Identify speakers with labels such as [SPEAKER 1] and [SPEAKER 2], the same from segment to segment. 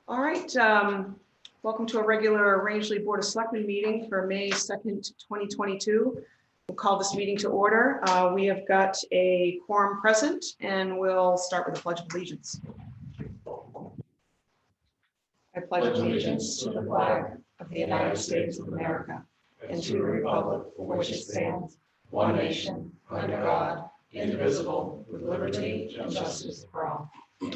[SPEAKER 1] All right, welcome to a regular Rangeley Board of Selectmen meeting for May 2nd, 2022. We'll call this meeting to order. We have got a quorum present and we'll start with the Pledge of Allegiance. I pledge allegiance to the flag of the United States of America and to the republic for which it stands, one nation, under God, indivisible, with liberty and justice for all. We'll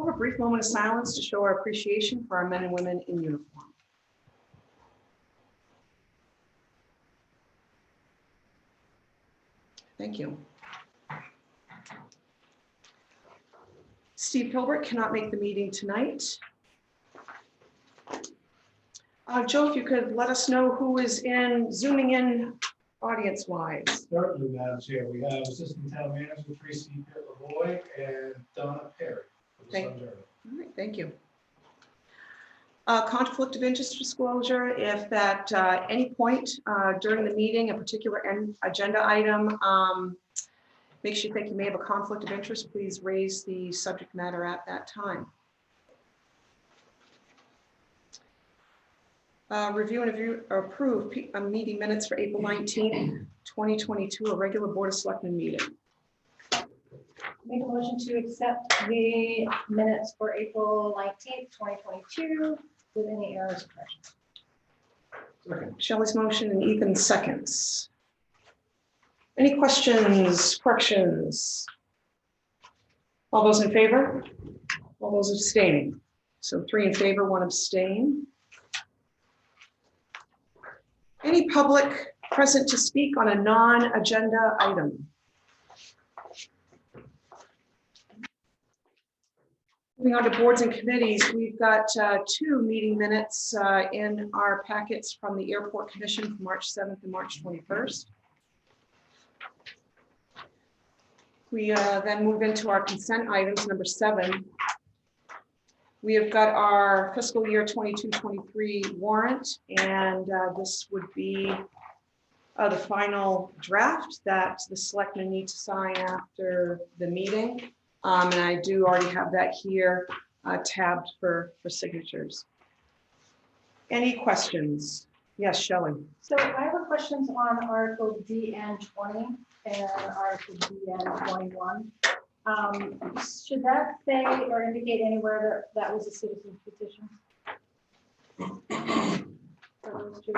[SPEAKER 1] have a brief moment of silence to show our appreciation for our men and women in uniform. Thank you. Steve Hilbert cannot make the meeting tonight. Joe, if you could let us know who is zooming in audience-wise.
[SPEAKER 2] Certainly, Madam Chair. We have Assistant Town Manager Tracy Lavoy and Donna Perry.
[SPEAKER 1] All right, thank you. Conflict of interest disclosure. If at any point during the meeting, a particular agenda item makes you think you may have a conflict of interest, please raise the subject matter at that time. Review and approve meeting minutes for April 19th, 2022, a regular Board of Selectmen meeting.
[SPEAKER 3] Make a motion to accept the minutes for April 19th, 2022 with any errors or corrections.
[SPEAKER 2] Second.
[SPEAKER 1] Shelley's motion and Ethan seconds. Any questions, corrections? All those in favor? All those abstaining? So 3 in favor, 1 abstain. Any public present to speak on a non-agenda item? Moving on to boards and committees, we've got 2 meeting minutes in our packets from the Airport Commission from March 7th and March 21st. We then move into our consent items, number 7. We have got our fiscal year 22-23 warrant, and this would be the final draft that the selectmen need to sign after the meeting. And I do already have that here tabbed for signatures. Any questions? Yes, Shelley.
[SPEAKER 3] So I have questions on Article DN20 and Article DN21. Should that say or indicate anywhere that was a citizen's petition? For those 2?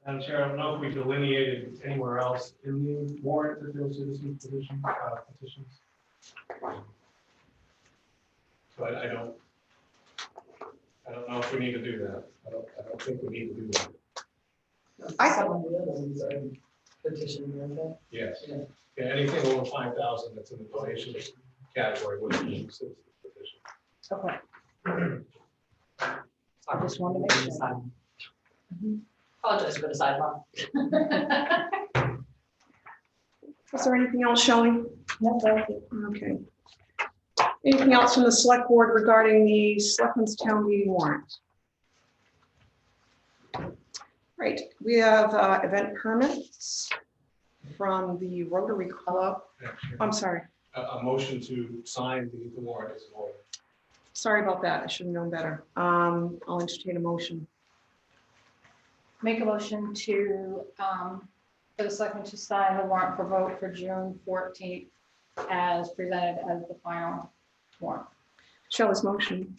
[SPEAKER 2] Madam Chair, I don't know if we delineated anywhere else in the warrant that there was citizen petitions. So I don't know if we need to do that. I don't think we need to do that.
[SPEAKER 4] Some of the other ones are petition, aren't they?
[SPEAKER 2] Yes. Yeah, anything over 5,000 that's in the donation category would be a citizen petition.
[SPEAKER 3] Okay.
[SPEAKER 4] I just wanted to make sure. Apologize for the sidebar.
[SPEAKER 1] Is there anything else, Shelley?
[SPEAKER 3] No, thank you.
[SPEAKER 1] Okay. Anything else from the select board regarding the Selectmen's Town Meeting warrant? Right, we have event permits from the Rotary Club. I'm sorry.
[SPEAKER 2] A motion to sign the warrant is in order.
[SPEAKER 1] Sorry about that. I should have known better. I'll entertain a motion.
[SPEAKER 3] Make a motion to for the selectmen to sign the warrant for vote for June 14th as presented as the final warrant.
[SPEAKER 1] Shelley's motion.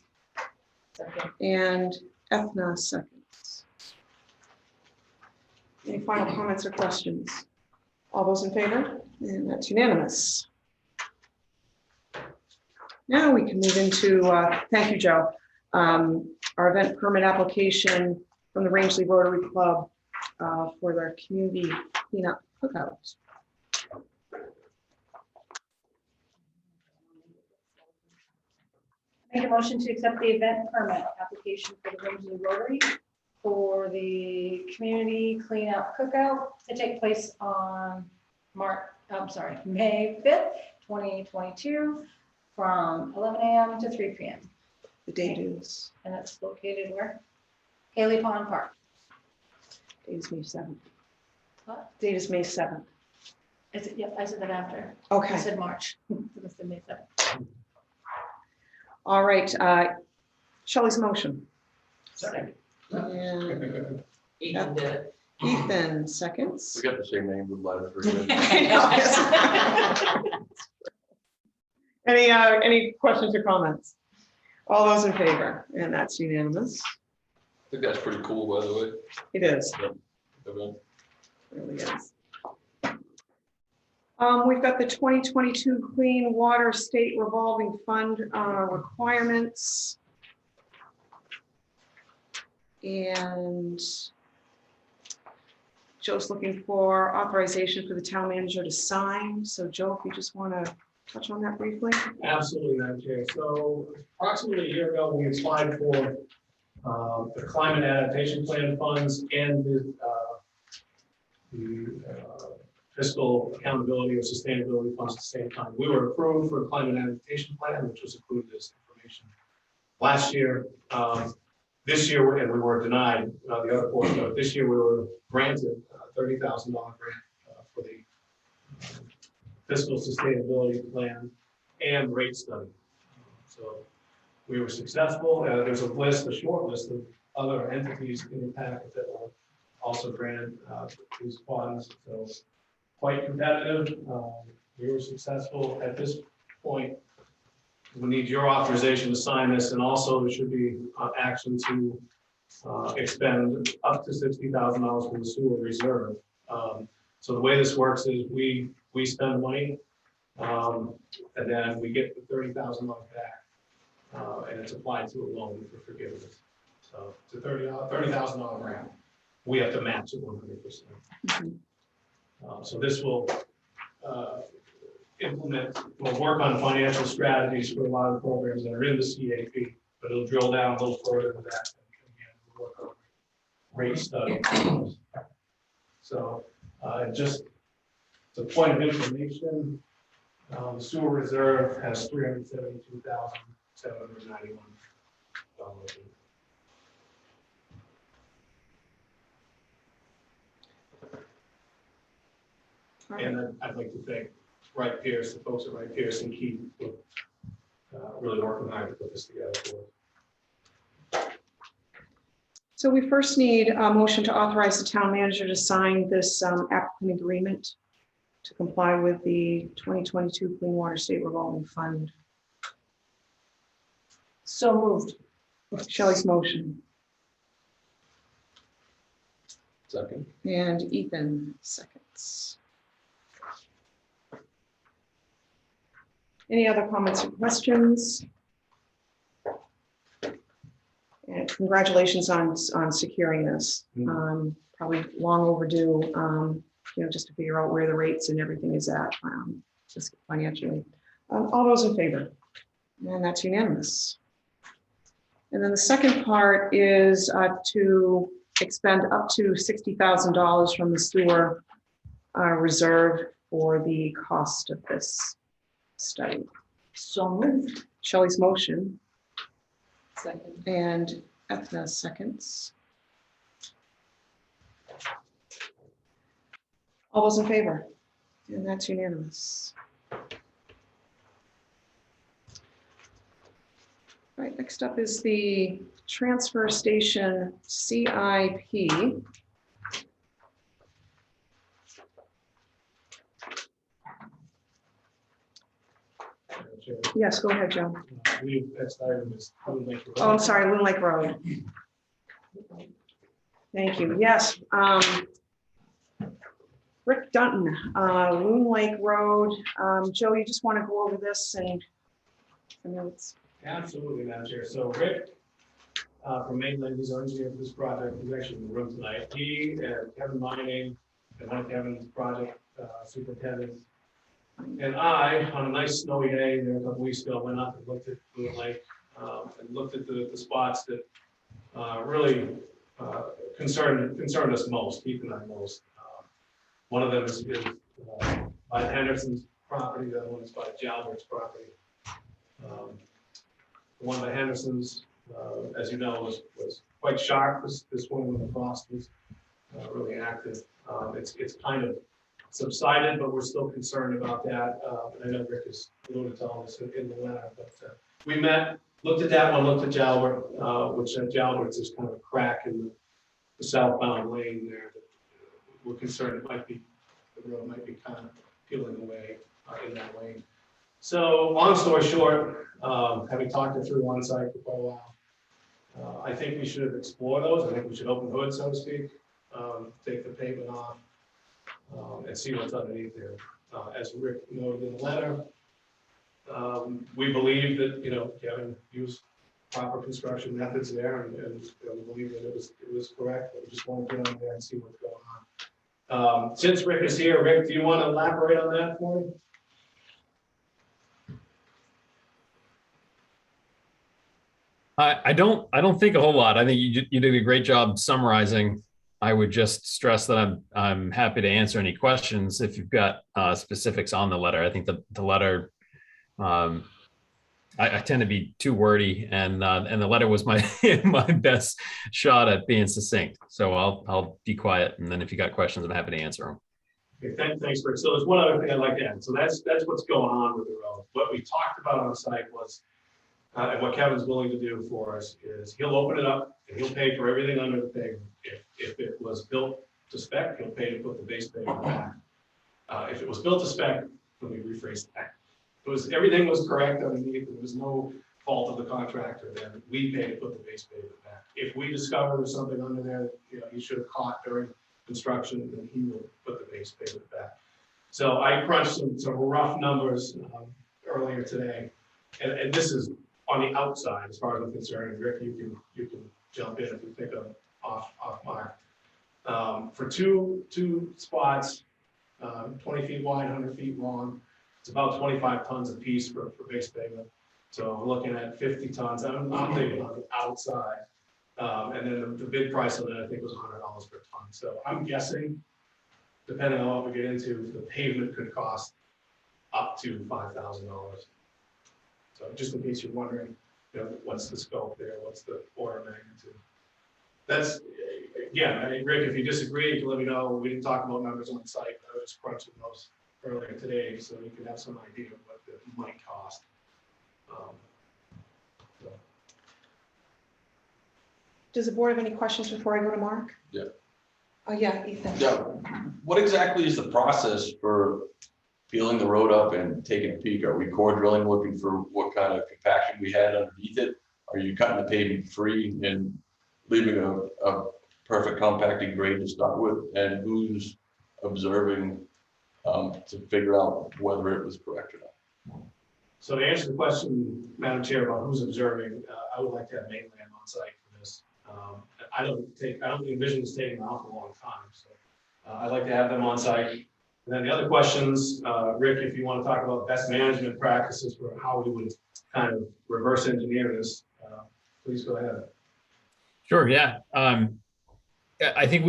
[SPEAKER 4] Second.
[SPEAKER 1] And Ethna seconds. Any final comments or questions? All those in favor? And that's unanimous. Now we can move into, thank you, Joe, our event permit application from the Rangeley Rotary Club for their community cleanup cookout.
[SPEAKER 3] Make a motion to accept the event permit application for the Rangeley Rotary for the community cleanup cookout to take place on May 5th, 2022 from 11 a.m. to 3 p.m.
[SPEAKER 1] The date is
[SPEAKER 3] And it's located where? Haley Pond Park.
[SPEAKER 1] Date is May 7th.
[SPEAKER 3] What?
[SPEAKER 1] Date is May 7th.
[SPEAKER 3] Is it, yep, I said that after.
[SPEAKER 1] Okay.
[SPEAKER 3] I said March. So this is May 7th.
[SPEAKER 1] All right. Shelley's motion.
[SPEAKER 2] Second.
[SPEAKER 1] And
[SPEAKER 4] Ethan did it.
[SPEAKER 1] Ethan seconds.
[SPEAKER 5] We got the same name with letters.
[SPEAKER 1] Any questions or comments? All those in favor, and that's unanimous.
[SPEAKER 5] I think that's pretty cool, by the way.
[SPEAKER 1] It is,
[SPEAKER 5] Okay.
[SPEAKER 1] really is. We've got the 2022 Clean Water State Revolving Fund requirements. And Joe's looking for authorization for the town manager to sign. So Joe, if you just want to touch on that briefly.
[SPEAKER 2] Absolutely, Madam Chair. So approximately a year ago, we applied for the climate adaptation plan funds and the fiscal accountability or sustainability funds at the same time. We were approved for the climate adaptation plan, which was included as information last year. This year, and we were denied the other portion, but this year we were granted a $30,000 grant for the fiscal sustainability plan and rate study. So we were successful. There's a short list of other entities in the packet that will also grant these funds. So quite competitive. We were successful at this point. We need your authorization to sign this, and also there should be action to expend up to $60,000 from the sewer reserve. So the way this works is we spend money, and then we get the $30,000 back, and it's applied to a loan for forgiveness. So it's a $30,000 grant. We have to match it 100%. So this will we'll work on financial strategies for a lot of the programs that are in the CAP, but it'll drill down a little further to that. And again, we'll work on rate study. So just the point of information, the sewer reserve has $372,791. And I'd like to thank Wright Pierce, the folks at Wright Pierce and Keith, for really working hard to put this together for us.
[SPEAKER 1] So we first need a motion to authorize the town manager to sign this applicant agreement to comply with the 2022 Clean Water State Revolving Fund.
[SPEAKER 3] So moved.
[SPEAKER 1] Shelley's motion,
[SPEAKER 5] Second.
[SPEAKER 1] and Ethan seconds. Any other comments or questions? And congratulations on securing this. Probably long overdue, just to figure out where the rates and everything is at, just financially. All those in favor? And that's unanimous. And then the second part is to expend up to $60,000 from the sewer reserve for the cost of this study.
[SPEAKER 3] So moved.
[SPEAKER 1] Shelley's motion,
[SPEAKER 4] Second.
[SPEAKER 1] and Ethna seconds. All those in favor? And that's unanimous. All right, next up is the transfer station CIP. Yes, go ahead, Joe.
[SPEAKER 2] Next item is Loon Lake Road.
[SPEAKER 1] Oh, I'm sorry, Loon Lake Road. Thank you. Yes. Rick Dunton, Loon Lake Road. Joe, you just want to go over this and notes?
[SPEAKER 2] Absolutely, Madam Chair. So Rick from Mainland, who's our engineer for this project, is actually in the room tonight. He and Kevin Mining, and one of Kevin's project superintendents, and I, on a nice snowy day there a couple weeks ago, went up and looked at Loon Lake and looked at the spots that really concerned us most, Keith and I most. One of them is by Henderson's property, the other one is by Jalbert's property. The one by Henderson's as you know, was quite sharp this winter when the frost was really active. It's kind of subsided, but we're still concerned about that. And I know Rick is alluded to all this in the letter, but we met, looked at that one, looked at Jalbert, which at Jalbert's is kind of a crack in the southbound lane there. That we're concerned it might be, the road might be kind of peeling away in that lane. So long story short, having talked it through on site for quite a while, I think we should explore those. I think we should open the hood, so to speak, take the pavement off, and see what's underneath there. As Rick noted in the letter, we believe that, Kevin used proper construction methods there, and we believe that it was correct, but we just want to get on there and see what's going on. Since Rick is here, Rick, do you want to elaborate on that for me?
[SPEAKER 6] I don't think a whole lot. I think you did a great job summarizing. I would just stress that I'm happy to answer any questions if you've got specifics on the letter. I think the letter, I tend to be too wordy, and the letter was my my best shot at being succinct. So I'll be quiet, and then if you got questions, I'm happy to answer them.
[SPEAKER 2] Okay, thanks, Rick. So there's one other thing I'd like to add. So that's what's going on with the road. What we talked about on the site was, and what Kevin's willing to do for us is he'll open it up and he'll pay for everything under the pavement. If it was built to spec, he'll pay to put the base pavement back. If it was built to spec, let me rephrase that. Everything was correct underneath. There was no fault of the contractor. Then we pay to put the base pavement back. If we discover there's something under there, he should have caught during construction, then he will put the base pavement back. So I crunched some rough numbers earlier today, and this is on the outside as far as I'm concerned. Rick, you can jump in if you think I'm off mark. For two spots, 20 feet wide, 100 feet long, it's about 25 tons a piece for base pavement. So we're looking at 50 tons. I'm thinking on the outside. And then the bid price on that, I think, was $100 per ton. So I'm guessing, depending on what we get into, the pavement could cost up to $5,000. So just in case you're wondering, what's the scope there? What's the order of magnitude? That's, again, Rick, if you disagree, you can let me know. We didn't talk about numbers on the site, but I was crunching those earlier today, so you can have some idea of what it might cost.
[SPEAKER 1] Does the board have any questions before I go to Mark?
[SPEAKER 5] Yeah.
[SPEAKER 1] Oh, yeah, Ethan.
[SPEAKER 5] Yeah. What exactly is the process for peeling the road up and taking a peek? Are we core drilling, looking for what kind of compaction we had underneath it? Are you cutting the pavement free and leaving a perfect compacting grade to start with? And who's observing to figure out whether it was correct or not?
[SPEAKER 2] So to answer the question, Madam Chair, about who's observing, I would like to have mainland on site for this. I don't envision this taking an awful long time. So I'd like to have them on site. And then the other questions, Rick, if you want to talk about best management practices for how we would kind of reverse engineer this, please go ahead.
[SPEAKER 6] Sure. Yeah. I think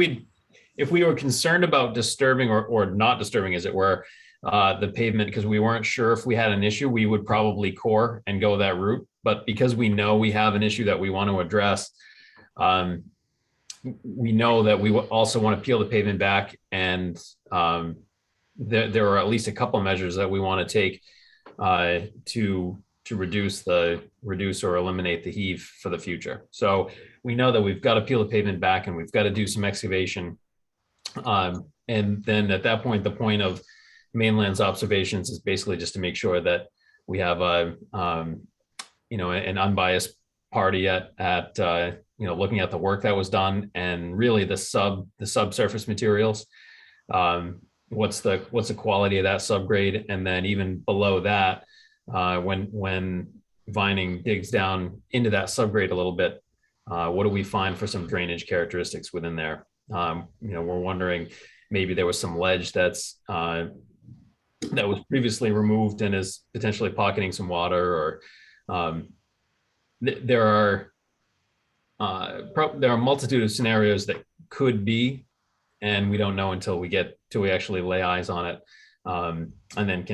[SPEAKER 6] if we were concerned about disturbing or not disturbing, as it were, the pavement, because we weren't sure if we had an issue, we would probably core and go that route. But because we know we have an issue that we want to address, we know that we also want to peel the pavement back, and there are at least a couple measures that we want to take to reduce or eliminate the heave for the future. So we know that we've got to peel the pavement back and we've got to do some excavation. And then at that point, the point of mainland's observations is basically just to make sure that we have an unbiased party at looking at the work that was done and really the subsurface materials. What's the quality of that subgrade, and then even below that, when Vining digs down into that subgrade a little bit, what do we find for some drainage characteristics within there? We're wondering maybe there was some ledge that was previously removed and is potentially pocketing some water, or there are a multitude of scenarios that could be, and we don't know until we actually lay eyes on it, and then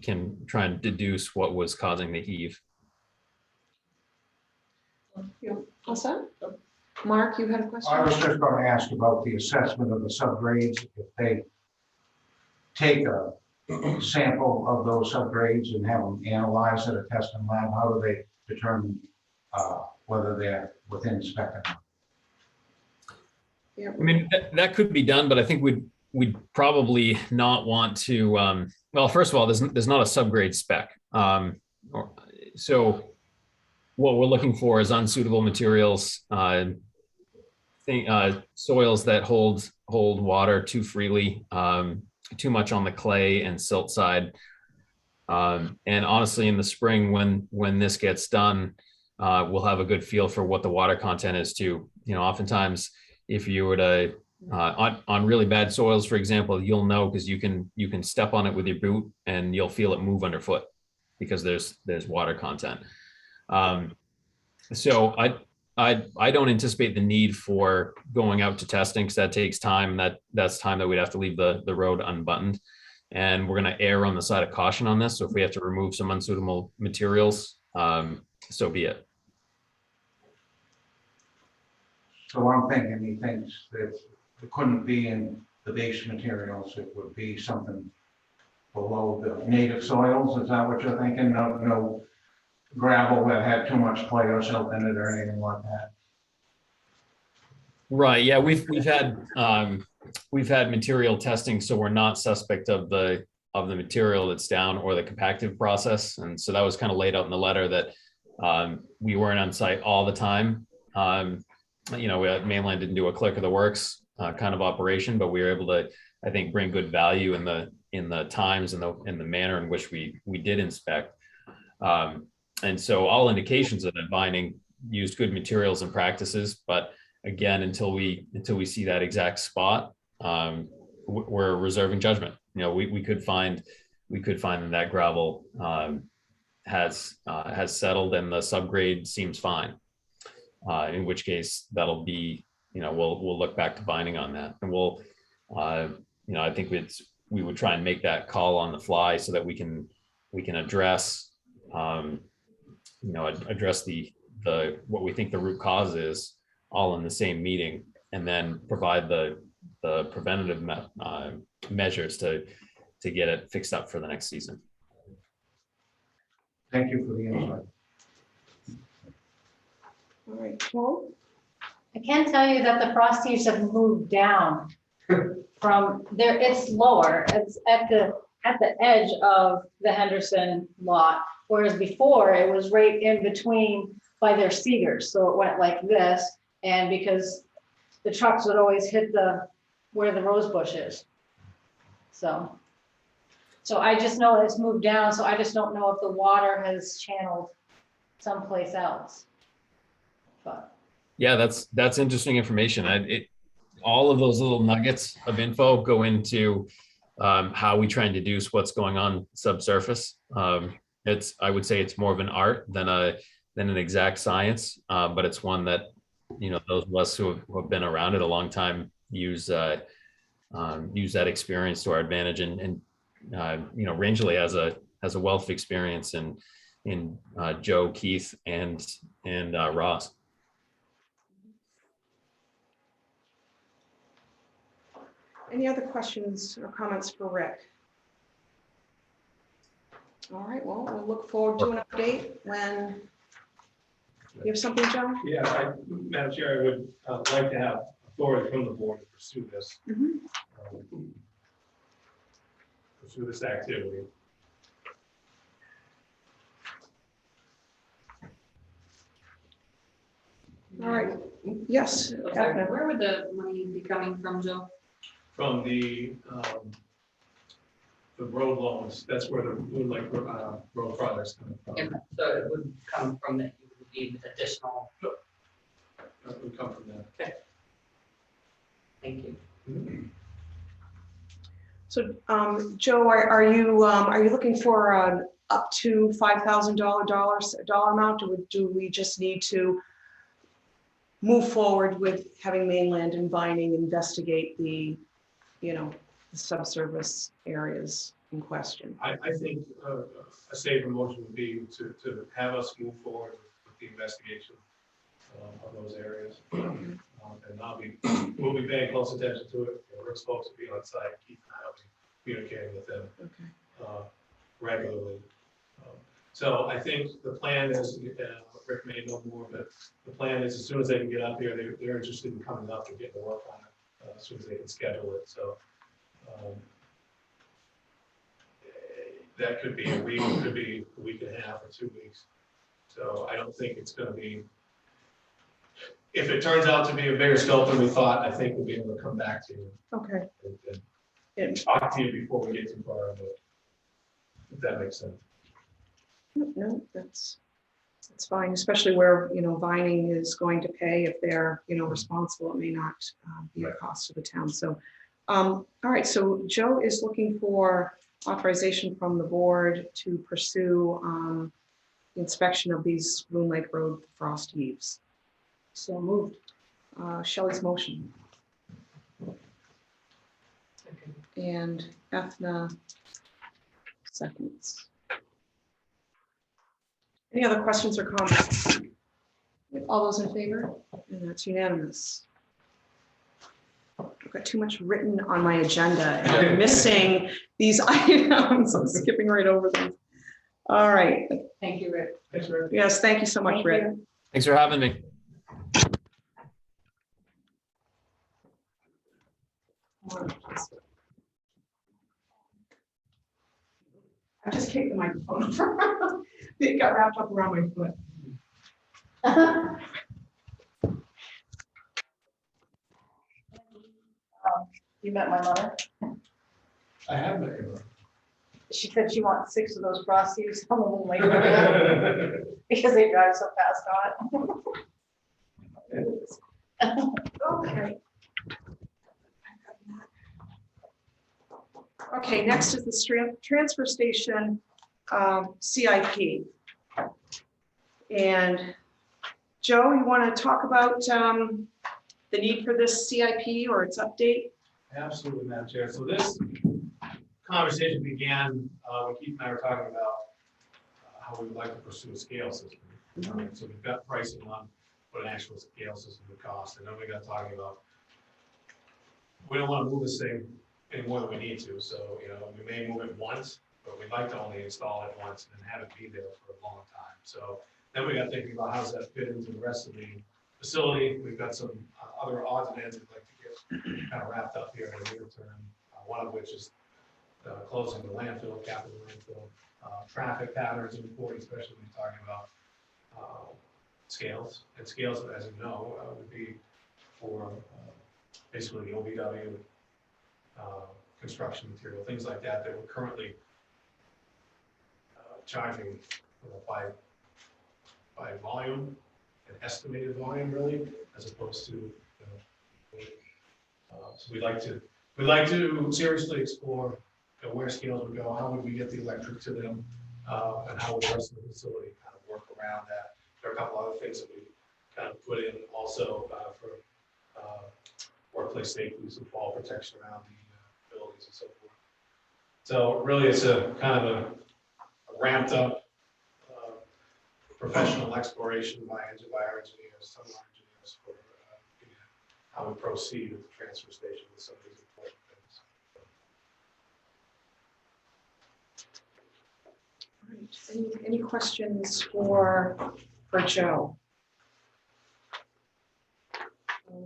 [SPEAKER 6] can try and deduce what was causing the heave.
[SPEAKER 1] All set? Mark, you had a
[SPEAKER 7] I
[SPEAKER 1] question?
[SPEAKER 7] was just going to ask about the assessment of the subgrades. If they take a sample of those subgrades and have them analyzed at a testing lab, how do they determine whether they're within spec?
[SPEAKER 1] Yeah.
[SPEAKER 6] I mean, that could be done, but I think we'd probably not want to, well, first of all, there's not a subgrade spec. So what we're looking for is unsuitable materials, soils that hold water too freely, too much on the clay and silt side. And honestly, in the spring, when this gets done, we'll have a good feel for what the water content is too. You know, oftentimes if you were to, on really bad soils, for example, you'll know because you can step on it with your boot and you'll feel it move underfoot because there's water content. So I don't anticipate the need for going out to testing because that takes time. That's time that we'd have to leave the road unbuttoned. And we're going to err on the side of caution on this. So if we have to remove some unsuitable materials, so be it.
[SPEAKER 7] So I'm thinking he thinks that it couldn't be in the base materials. It would be something below the native soils. Is that what you're thinking? No gravel that had too much clay or silt in it or anything like that?
[SPEAKER 6] Right. Yeah, we've had material testing, so we're not suspect of the material that's down or the compactive process. And so that was kind of laid out in the letter that we weren't on site all the time. You know, Mainland didn't do a click of the works kind of operation, but we were able to, I think, bring good value in the times and the manner in which we did inspect. And so all indications of that binding used good materials and practices, but again, until we see that exact spot, we're reserving judgment. You know, we could find that gravel has settled and the subgrade seems fine. In which case that'll be, you know, we'll look back to binding on that, and we'll, you know, I think we would try and make that call on the fly so that we can address, you know, address the what we think the root cause is all in the same meeting, and then provide the preventative measures to get it fixed up for the next season.
[SPEAKER 7] Thank you for the insight.
[SPEAKER 1] All right, Paul?
[SPEAKER 3] I can tell you that the frosties have moved down from there. It's lower. It's at the edge of the Henderson lot, whereas before it was right in between by their cedars. So it went like this, and because the trucks would always hit where the rose bush is. So I just know it's moved down. So I just don't know if the water has channeled someplace else. But
[SPEAKER 6] Yeah, that's interesting information. All of those little nuggets of info go into how we try and deduce what's going on subsurface. I would say it's more of an art than an exact science, but it's one that, you know, those of us who have been around it a long time use that experience to our advantage. And you know, Rangeley has a wealth of experience in Joe, Keith, and Ross.
[SPEAKER 1] Any other questions or comments for Rick? All right, well, we'll look forward to an update when you have something, John?
[SPEAKER 2] Yeah, Madam Chair, I would like to have authority from the board to pursue this. Pursue this activity.
[SPEAKER 1] All right, yes. Edna.
[SPEAKER 4] Where would the money be coming from, Joe?
[SPEAKER 2] From the road loans, that's where the road projects come from.
[SPEAKER 4] Yeah, so it would come from that, you would need additional,
[SPEAKER 2] That would come from that.
[SPEAKER 4] thank you.
[SPEAKER 1] So, Joe, are you looking for an up to $5,000 dollar amount, or do we just need to move forward with having Mainland and Vining investigate the, you know, the subsurface areas in question?
[SPEAKER 2] I think a safer motion would be to have us move forward with the investigation of those areas. And we'll be paying close attention to it. Rick's folks will be on site, Keith and I will be communicating with them
[SPEAKER 1] Okay.
[SPEAKER 2] regularly. So I think the plan is, Rick may know more, but the plan is as soon as they can get up here, they're interested in coming up and getting to work on it as soon as they can schedule it. So that could be a week, it could be a week and a half or 2 weeks. So I don't think it's going to be, if it turns out to be a bigger scope than we thought, I think we'll be able to come back to you
[SPEAKER 1] Okay.
[SPEAKER 2] and talk to you before we get too far into it. If that makes sense.
[SPEAKER 1] No, that's fine, especially where, Vining is going to pay if they're, responsible. It may not be a cost to the town. So, all right, so Joe is looking for authorization from the board to pursue the inspection of these Loon Lake Road frost heaves. So moved. Shelley's motion. And Ethna seconds. Any other questions or comments? All those in favor? And that's unanimous. I've got too much written on my agenda and I'm missing these items. I'm skipping right over them. All right.
[SPEAKER 4] Thank you, Rick.
[SPEAKER 2] Thanks, Rick.
[SPEAKER 1] Yes, thank you so much,
[SPEAKER 3] Thank
[SPEAKER 1] Rick.
[SPEAKER 3] you.
[SPEAKER 6] Thanks for having me.
[SPEAKER 1] I just kicked the microphone. It got wrapped up around my foot.
[SPEAKER 3] You met my mother.
[SPEAKER 2] I have met your
[SPEAKER 3] She said she wants 6 of those frosties on the Loon Lake Road because they drive so fast on it.
[SPEAKER 1] Okay. Okay, next is the transfer station CIP. And Joe, you want to talk about the need for this CIP or its update?
[SPEAKER 2] Absolutely, Madam Chair. So this conversation began when Keith and I were talking about how we would like to pursue a scale system. So we've got pricing on what an actual scale system would cost. And then we got talking about, we don't want to move this thing any more than we need to. So, we may move it once, but we'd like to only install it once and have it be there for a long time. So then we got thinking about how does that fit into the rest of the facility. We've got some other odds and ends we'd like to get kind of wrapped up here in the near term. One of which is closing the landfill, capital landfill, traffic patterns important, especially when you're talking about scales. And scales, as you know, would be for basically the OBW, construction material, things like that that we're currently charging by volume, an estimated volume really, as opposed to so we'd like to seriously explore where scales would go, how would we get the electric to them, and how would the rest of the facility kind of work around that. There are a couple other things that we kind of put in also for workplace safety, some fall protection around the buildings and so forth. So really it's a kind of a ramped up professional exploration by our engineers, some of our engineers for how we proceed with the transfer station with some of these important things.
[SPEAKER 1] All right. Any questions for Joe?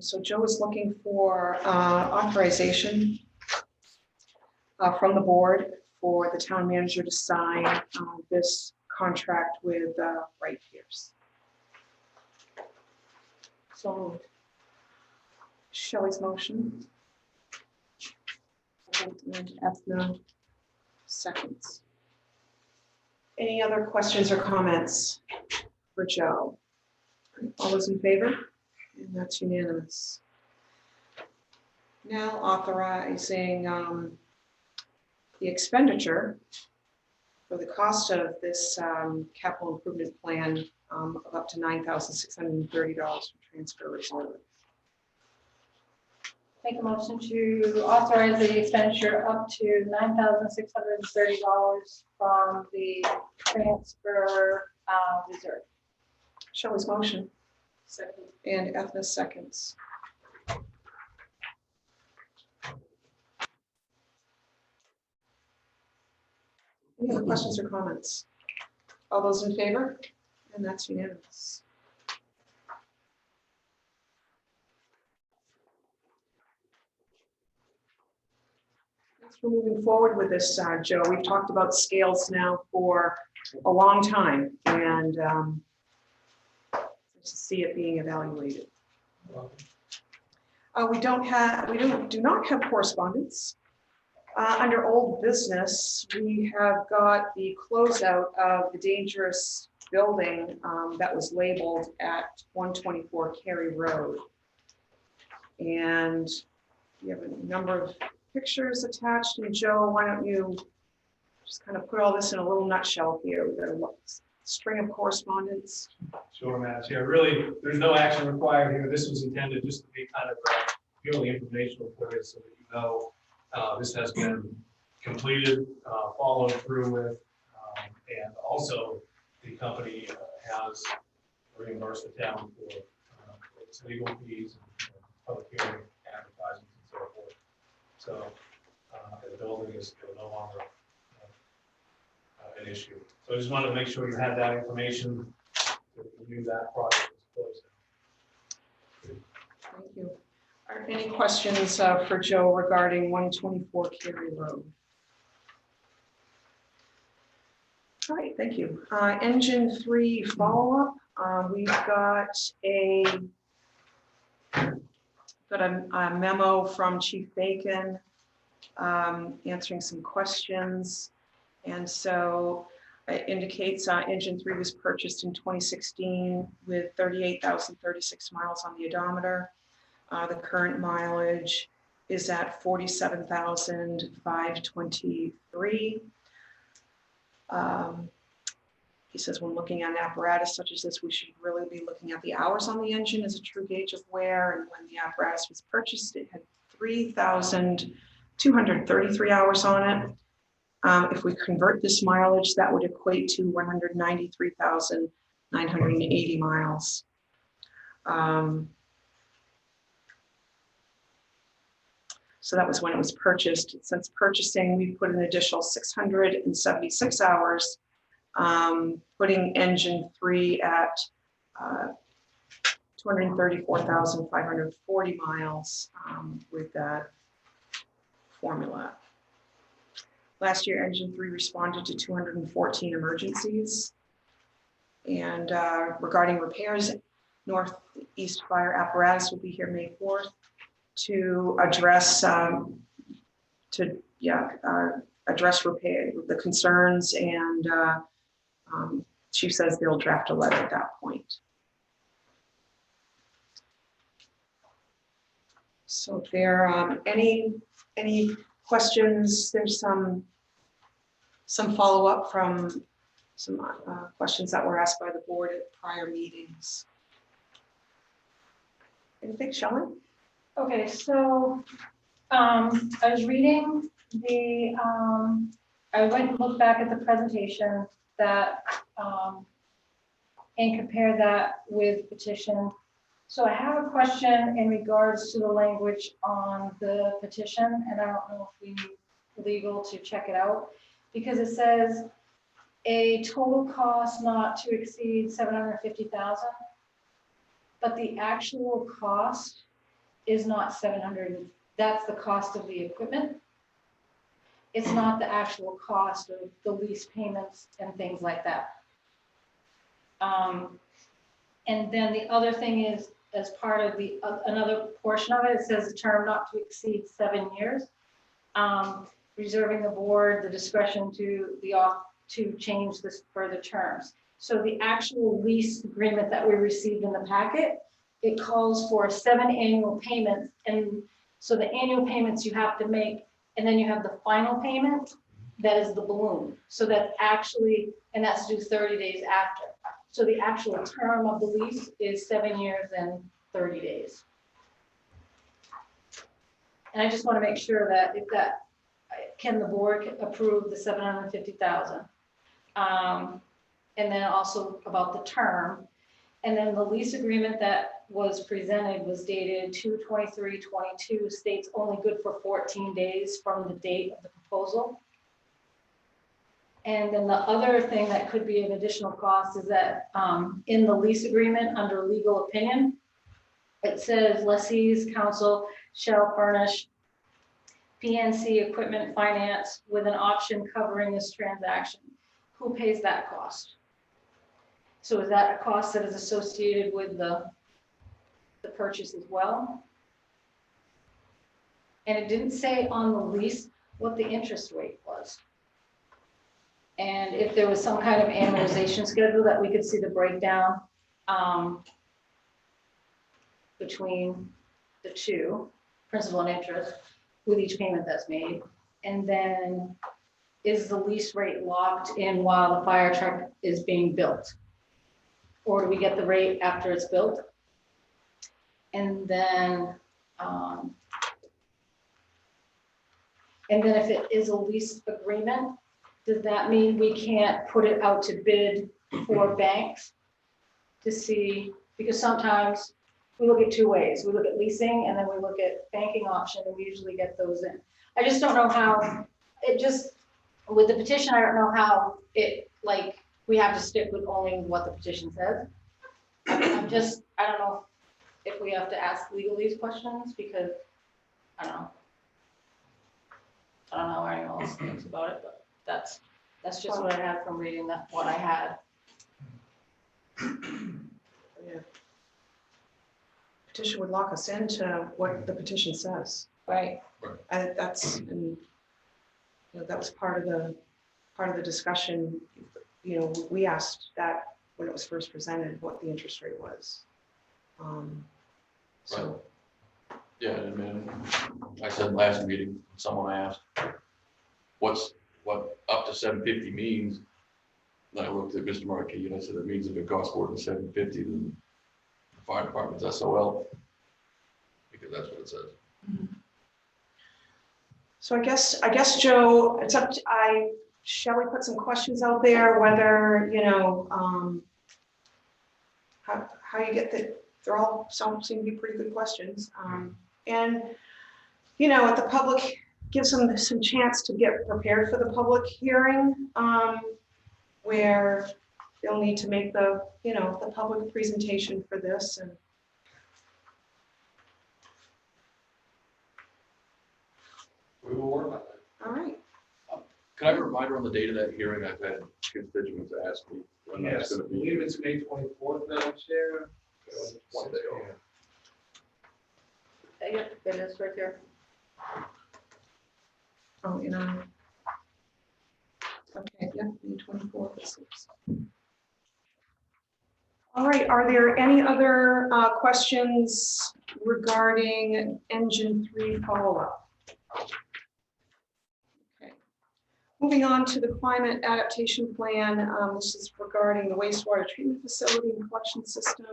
[SPEAKER 1] So Joe is looking for authorization from the board for the town manager to sign this contract with Wright Pierce. So moved. Shelley's motion. And Ethna seconds. Any other questions or comments for Joe? All those in favor? And that's unanimous. Now authorizing the expenditure for the cost of this capital improvement plan of up to $9,630 from transfer reserve.
[SPEAKER 3] Make a motion to authorize the expenditure up to $9,630 from the transfer reserve.
[SPEAKER 1] Shelley's motion. And Ethna seconds. Any other questions or comments? All those in favor? And that's unanimous. Thanks for moving forward with this, Joe. We've talked about scales now for a long time, and to see it being evaluated. We do not have correspondence. Under old business, we have got the closeout of the dangerous building that was labeled at 124 Cary Road. And we have a number of pictures attached. And Joe, why don't you just kind of put all this in a little nutshell here. We've got a string of correspondence.
[SPEAKER 2] Sure, Madam Chair. Really, there's no action required here. This was intended just to be kind of purely informational for you so that you know this has been completed, followed through with, and also the company has reimbursed the town for its legal fees and public hearing, advertisements, and so forth. So the building is no longer an issue. So I just wanted to make sure you had that information to review that project is closed.
[SPEAKER 1] Thank you. Are there any questions for Joe regarding 124 Cary Road? All right, thank you. Engine 3 follow-up. We've got a memo from Chief Bacon answering some questions. And so it indicates engine 3 was purchased in 2016 with 38,036 miles on the odometer. The current mileage is at 47,523. He says when looking at an apparatus such as this, we should really be looking at the hours on the engine as a true gauge of wear. And when the apparatus was purchased, it had 3,233 hours on it. If we convert this mileage, that would equate to 193,980 miles. So that was when it was purchased. Since purchasing, we put an additional 676 hours, putting engine 3 at 234,540 miles with that formula. Last year, engine 3 responded to 214 emergencies. And regarding repairs, Northeast Fire Apparatus will be here May 4th to address address repair, the concerns, and Chief says they'll draft a letter at that point. So if there are any questions, there's some follow-up from some questions that were asked by the board at prior meetings. Anything, Shelley?
[SPEAKER 3] Okay, so I was reading the, I went and looked back at the presentation that, and compared that with petition. So I have a question in regards to the language on the petition, and I don't know if we need legal to check it out, because it says a total cost not to exceed 750,000, but the actual cost is not 700. That's the cost of the equipment. It's not the actual cost of the lease payments and things like that. And then the other thing is, as part of the another portion of it, it says the term not to exceed 7 years, reserving the board the discretion to change this further terms. So the actual lease agreement that we received in the packet, it calls for 7 annual payments. And so the annual payments you have to make, and then you have the final payment, that is the balloon. So that's actually, and that's due 30 days after. So the actual term of the lease is 7 years and 30 days. And I just want to make sure that if that, can the board approve the 750,000? And then also about the term. And then the lease agreement that was presented was dated 2/23/22, states only good for 14 days from the date of the proposal. And then the other thing that could be an additional cost is that in the lease agreement, under legal opinion, it says lessee's counsel shall furnish PNC equipment finance with an option covering this transaction. Who pays that cost? So is that a cost that is associated with the purchase as well? And it didn't say on the lease what the interest rate was. And if there was some kind of amortization schedule that we could see the breakdown between the two, principal and interest, with each payment that's made. And then is the lease rate locked in while the fire truck is being built? Or do we get the rate after it's built? And then if it is a lease agreement, does that mean we can't put it out to bid for banks to see, because sometimes we look at two ways. We look at leasing and then we look at banking option, and we usually get those in. I just don't know how, it just, with the petition, I don't know how it, like, we have to stick with only what the petition says. I don't know if we have to ask legal these questions, because I don't know how anyone else thinks about it, but that's just what I had from reading what I had.
[SPEAKER 1] Yeah. Petition would lock us into what the petition says.
[SPEAKER 3] Right.
[SPEAKER 1] And that was part of the discussion. We asked that when it was first presented, what the interest rate was. So.
[SPEAKER 5] Yeah, and then I said last meeting, someone asked, what up to 750 means? And I looked at Mr. Markey and I said, it means if it costs more than 750, then the fire department's SOL, because that's what it says.
[SPEAKER 1] So I guess Joe, it's up to, shall we put some questions out there, whether, how you get they're all seem to be pretty good questions. And, if the public gives them some chance to get prepared for the public hearing, where they'll need to make the public presentation for this. And
[SPEAKER 5] We will work on that.
[SPEAKER 1] all right.
[SPEAKER 5] Can I have a reminder on the date of that hearing? I've had constituents ask me when that's
[SPEAKER 2] Yes, I
[SPEAKER 5] going to be.
[SPEAKER 2] believe it's May 24th, Madam Chair.
[SPEAKER 5] One day off.
[SPEAKER 3] Yep, it is right here.
[SPEAKER 1] Oh, okay, yeah, May 24th. It seems. All right, are there any other questions regarding Engine 3 follow-up? Okay. Moving on to the climate adaptation plan. This is regarding the wastewater treatment facility and collection system.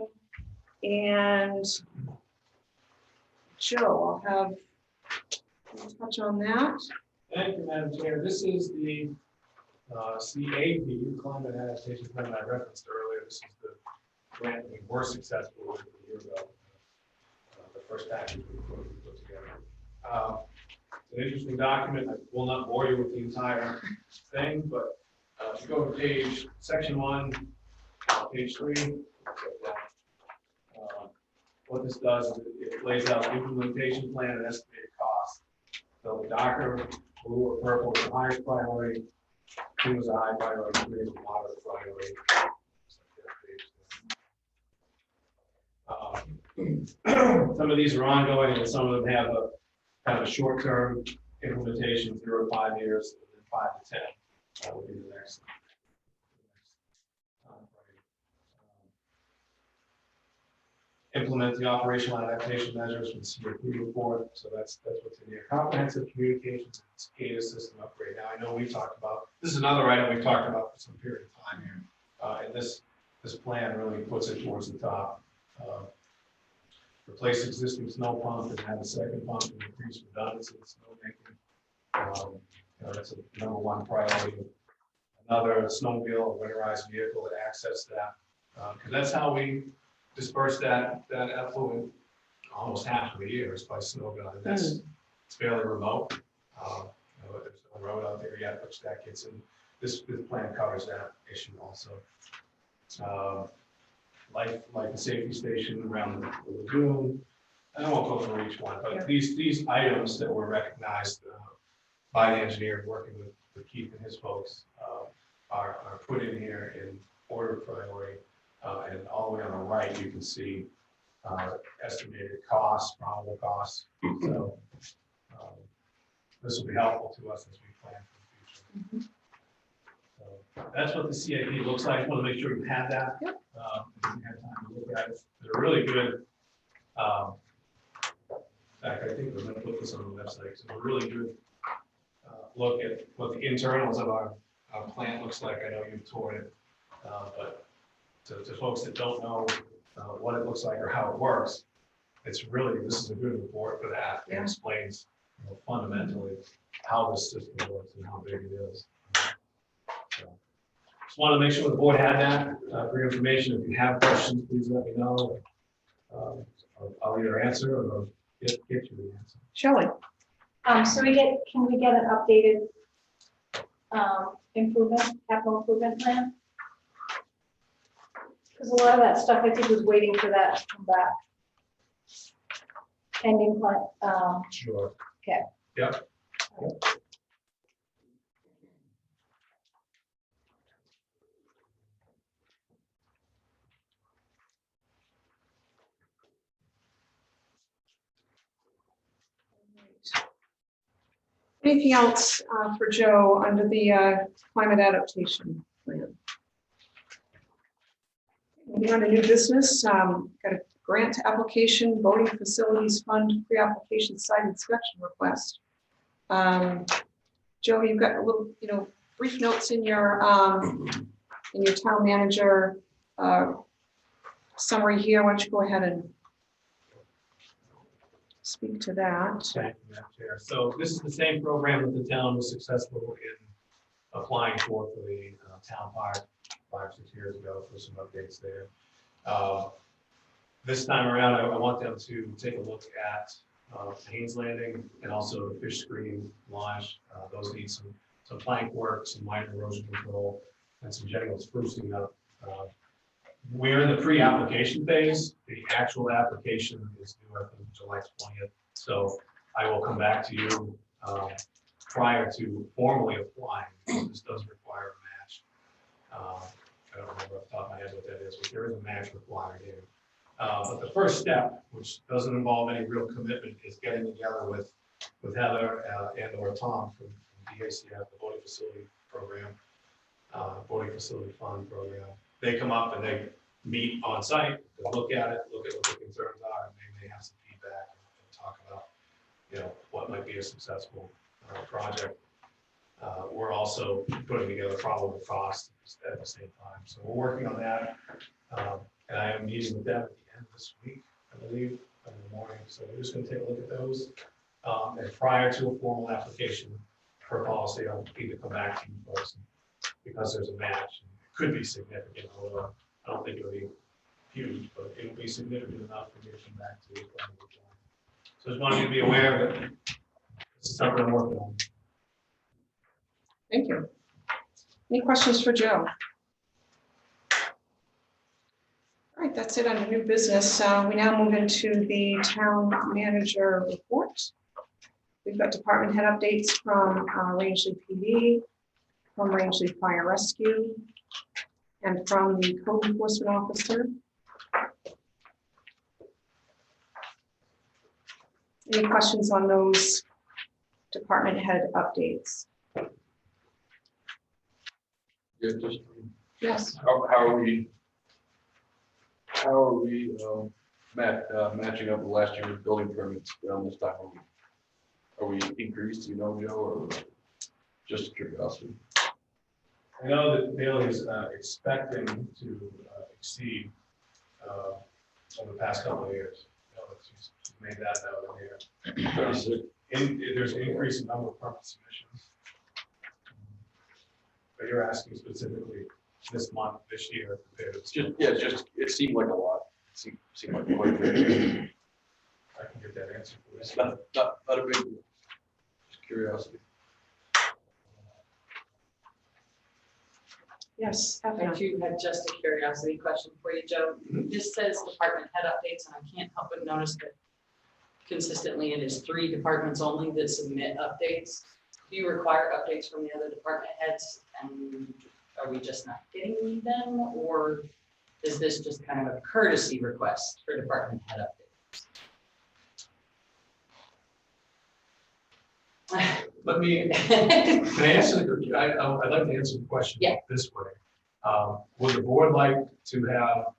[SPEAKER 1] And Joe, I'll have you touch on that.
[SPEAKER 2] Thank you, Madam Chair. This is the CAP, Climate Adaptation Plan I referenced earlier. This is the grant that we were successful with a year ago. The first package we put together. It's an interesting document. I will not bore you with the entire thing, but if you go to section 1, page 3, what this does is it lays out the implementation plan and estimated cost. So the darker blue or purple is the highest priority, 2 is a high priority, 3 is a moderate priority. Some of these are ongoing, and some of them have a kind of a short-term implementation, 0 to 5 years, and then 5 to 10. That will be the next. Implement the operational adaptation measures from the CRP report. So that's what's in here. Comprehensive communications and SCADA system upgrade. Now I know we've talked about, this is another item we've talked about for some period of time here. And this plan really puts it towards the top. Replace existing snow pump and add a second pump and increase redundancy in snow making. That's a #1 priority. Another snowmobile or winterized vehicle to access that Because that's how we disperse that effluent almost half of the year is by snow gun. And that's it's fairly remote. There's a road out there yet, which that gets in. This plan covers that issue also. Like the safety station around the lagoon. I won't go through each one, but these items that were recognized by the engineer working with Keith and his folks are put in here in order of priority. And all the way on the right, you can see estimated costs, probable costs. So this will be helpful to us as we plan for the future. So that's what the CIP looks like. I want to make sure you have that.
[SPEAKER 1] Yep.
[SPEAKER 2] If you have time to look at it. They're really good. In fact, I think we're going to put this on the website. So a really good look at what the internals of our plant looks like. I know you've toured it, but to folks that don't know what it looks like or how it works, this is a good report for that. It explains fundamentally how this system works and how big it is. So, just want to make sure the board had that for your information. If you have questions, please let me know. I'll either answer or get you the answer.
[SPEAKER 1] Shelley?
[SPEAKER 3] So can we get an updated capital improvement plan? Because a lot of that stuff I think was waiting for that to come back. Pending plan,
[SPEAKER 2] Sure.
[SPEAKER 3] Okay.
[SPEAKER 2] Yep.
[SPEAKER 1] Anything else for Joe under the climate adaptation plan? Moving on to new business, got a grant application, voting facilities fund pre-application site inspection request. Joe, you've got a little, brief notes in your town manager summary here. Why don't you go ahead and speak to that?
[SPEAKER 2] Thank you, Madam Chair. So this is the same program that the town was successful in applying for the town park 5-6 years ago for some updates there. This time around, I want them to take a look at Haynes Landing and also the fish screen launch. Those need some plank work, some minor erosion control, and some general sprucing up. We're in the pre-application phase. The actual application is due, I think, July 20th. So I will come back to you prior to formally applying. This does require a match. I don't remember off the top of my head what that is, but there is a match required here. But the first step, which doesn't involve any real commitment, is getting together with Heather and/or Tom from DACF, the Voting Facility Program, Voting Facility Fund Program. They come up and they meet on site, they look at it, look at what the concerns are, and they may have some feedback and talk about, what might be a successful project. We're also putting together probable costs at the same time. So we're working on that. And I am meeting with them at the end of this week, I believe, in the morning. So we're just going to take a look at those. And prior to a formal application for policy, I'll either come back to you folks because there's a match. It could be significant, although I don't think it'll be huge, but it'll be significant enough for me to come back to you. So just wanted you to be aware of it. This is something I'm working on.
[SPEAKER 1] Thank you. Any questions for Joe? All right, that's it under new business. We now move into the town manager report. We've got department head updates from Rangeley PD, from Rangeley Fire Rescue, and from the code enforcement officer. Any questions on those department head updates?
[SPEAKER 5] Yeah, just
[SPEAKER 1] Yes.
[SPEAKER 5] how are we matching up with last year's building permits around this time? Are we increased, Joe, or just curiosity?
[SPEAKER 2] I know that Bill is expecting to exceed over the past couple of years. She's made that out here. There's an increase in number of permit submissions. But you're asking specifically this month, this year compared to.
[SPEAKER 5] It's just, yeah, it's just, it seemed like a lot. Seemed like quite a bit.
[SPEAKER 2] I can get that answer for
[SPEAKER 5] It's
[SPEAKER 2] you.
[SPEAKER 5] not a big deal. Just curiosity.
[SPEAKER 1] Yes,
[SPEAKER 4] I
[SPEAKER 1] Ethna.
[SPEAKER 4] do have just a curiosity question for you, Joe.
[SPEAKER 2] Mhm.
[SPEAKER 4] This says department head updates, and I can't help but notice that consistently it is 3 departments only that submit updates. Do you require updates from the other department heads, and are we just not getting them, or is this just kind of a courtesy request for department head updates?
[SPEAKER 2] Let me, can I answer I'd like to answer the question
[SPEAKER 4] Yeah.
[SPEAKER 2] this way. Would the board like to have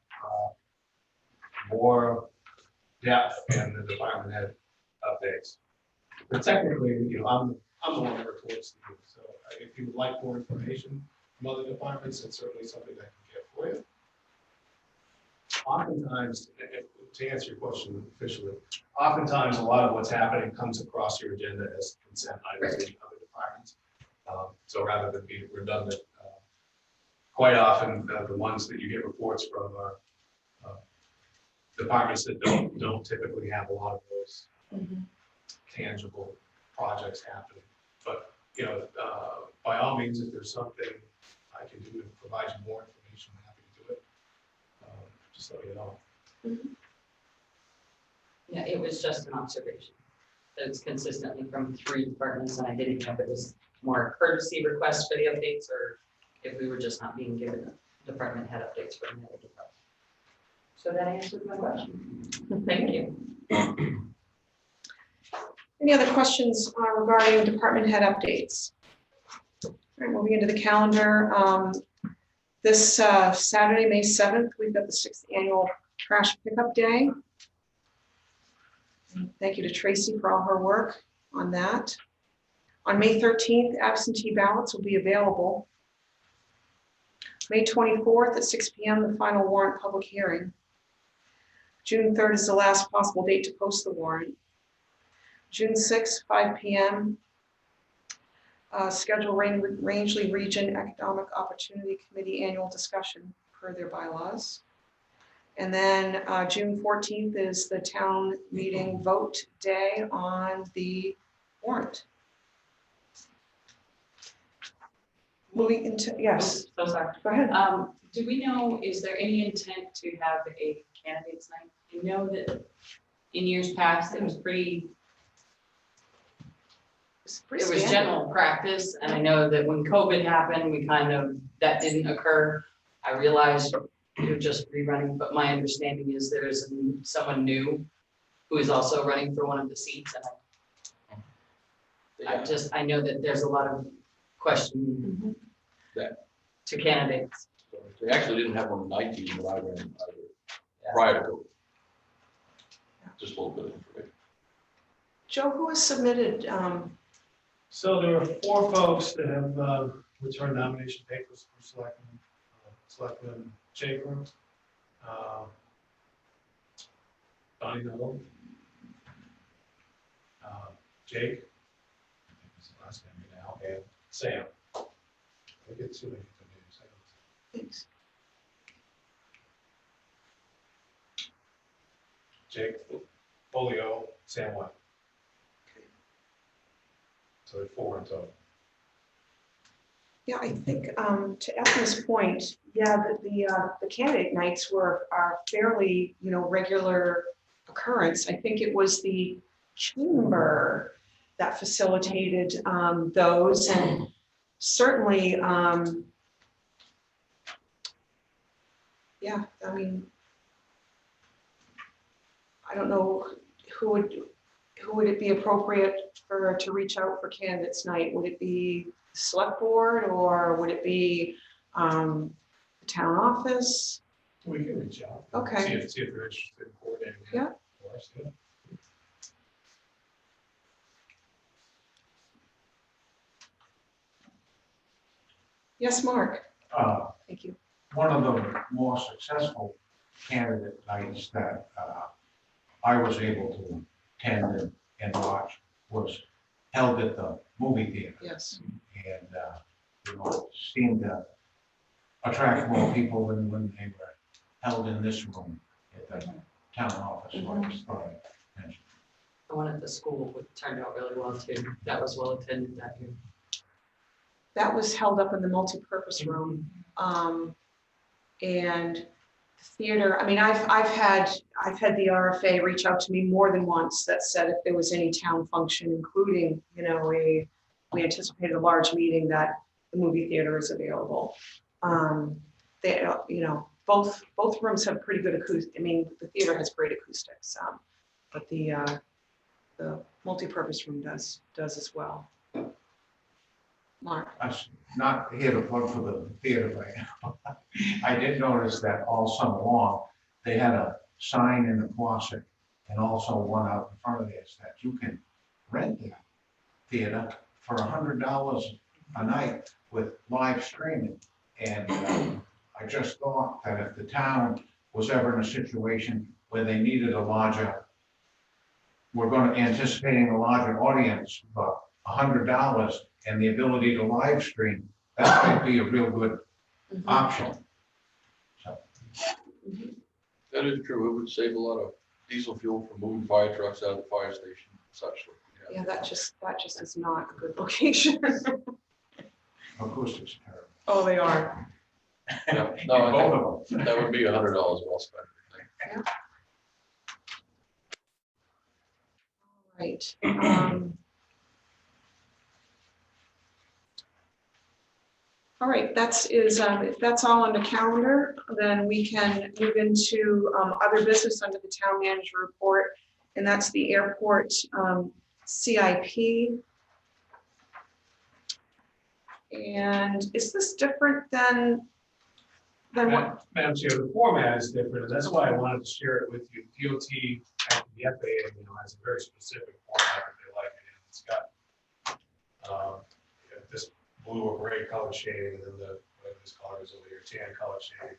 [SPEAKER 2] more depth in the department head updates? But technically, I'm the one that reports to you, so if you would like more information from other departments, it's certainly something I can get for you. Oftentimes, to answer your question officially, oftentimes a lot of what's happening comes across your agenda as consent items in other departments. So rather than being redundant, quite often the ones that you get reports from are departments that don't typically have a lot of those tangible projects happening. But by all means, if there's something I can do to provide you more information, I'm happy to do it. Just let me know.
[SPEAKER 4] Yeah, it was just an observation. That it's consistently from 3 departments, and I didn't know if it was more a courtesy request for the updates, or if we were just not being given department head updates from the other department. So that answered my question. Thank you.
[SPEAKER 1] Any other questions regarding department head updates? All right, moving into the calendar. This Saturday, May 7th, we've got the 6th annual trash pickup day. Thank you to Tracy for all her work on that. On May 13th, absentee ballots will be available. May 24th at 6 p.m., the final warrant public hearing. June 3rd is the last possible date to post the warrant. June 6th, 5 p.m., schedule Rangeley Region Economic Opportunity Committee annual discussion per their bylaws. And then June 14th is the town meeting vote day on the warrant. Moving into, yes,
[SPEAKER 4] So sorry.
[SPEAKER 1] go ahead.
[SPEAKER 4] Do we know, is there any intent to have a candidates night? I know that in years past, it was pretty, it was general practice, and I know that when COVID happened, that didn't occur. I realized you're just rerunning, but my understanding is there is someone new who is also running for one of the seats, and I know that there's a lot of question to candidates.
[SPEAKER 5] They actually didn't have one in 19 when I ran either, prior to COVID. Just a little bit of information.
[SPEAKER 1] Joe, who has submitted?
[SPEAKER 2] So there are 4 folks that have returned nomination papers for Selectman Shaker, Donnie Neville, Jake, his last name now, and Sam. I get too many names.
[SPEAKER 1] Thanks.
[SPEAKER 2] Jake Folio, Sam White. So there are 4 in total.
[SPEAKER 1] Yeah, I think to Ethna's point, yeah, the candidate nights are fairly, regular occurrence. I think it was the chamber that facilitated those, and certainly, yeah, I mean, I don't know who would it be appropriate to reach out for candidates night? Would it be the select board, or would it be the town office?
[SPEAKER 2] We can reach out.
[SPEAKER 1] Okay.
[SPEAKER 2] See if they're interested in coordinating. that
[SPEAKER 1] Yeah.
[SPEAKER 2] for us, yeah.
[SPEAKER 1] Yes, Mark. Thank you.
[SPEAKER 7] One of the more successful candidate nights that I was able to attend and watch was held at the movie theater.
[SPEAKER 1] Yes.
[SPEAKER 7] And, it seemed to attract more people than when they were held in this room at the town office. Like I thought I mentioned.
[SPEAKER 4] The one at the school turned out really well too. That was well attended that year.
[SPEAKER 1] That was held up in the multipurpose room. And theater, I mean, I've had the RFA reach out to me more than once that said if there was any town function, including, you know, we anticipated a large meeting, that the movie theater is available. They, you know, both rooms have pretty good acoustics. I mean, the theater has great acoustics, but the multipurpose room does as well. Mark.
[SPEAKER 7] I'm not here to plug for the theater right now. I did notice that all summer long, they had a sign in the closet and also one out in front of theirs that you can rent the theater for $100 a night with live streaming. And I just thought that if the town was ever in a situation where they needed anticipating a larger audience, but $100 and the ability to live stream, that might be a real good option. So,
[SPEAKER 5] That is true. It would save a lot of diesel fuel for moving fire trucks out of the fire station and such.
[SPEAKER 1] Yeah, that just is not a good location.
[SPEAKER 7] acoustics are terrible.
[SPEAKER 1] Oh, they are.
[SPEAKER 5] Yeah, no, I
[SPEAKER 7] Both of
[SPEAKER 5] think that would be $100 well spent. I think.
[SPEAKER 1] Right. All right, if that's all on the calendar, then we can move into other business under the town manager report, and that's the airport CIP. And is this different than what?
[SPEAKER 2] Madam Chair, the format is different, and that's why I wanted to share it with you. DOT and the FAA, you know, has a very specific format that they like it in. It's got this blue or gray color shade, and then the whatever this color is over here, tan color shade.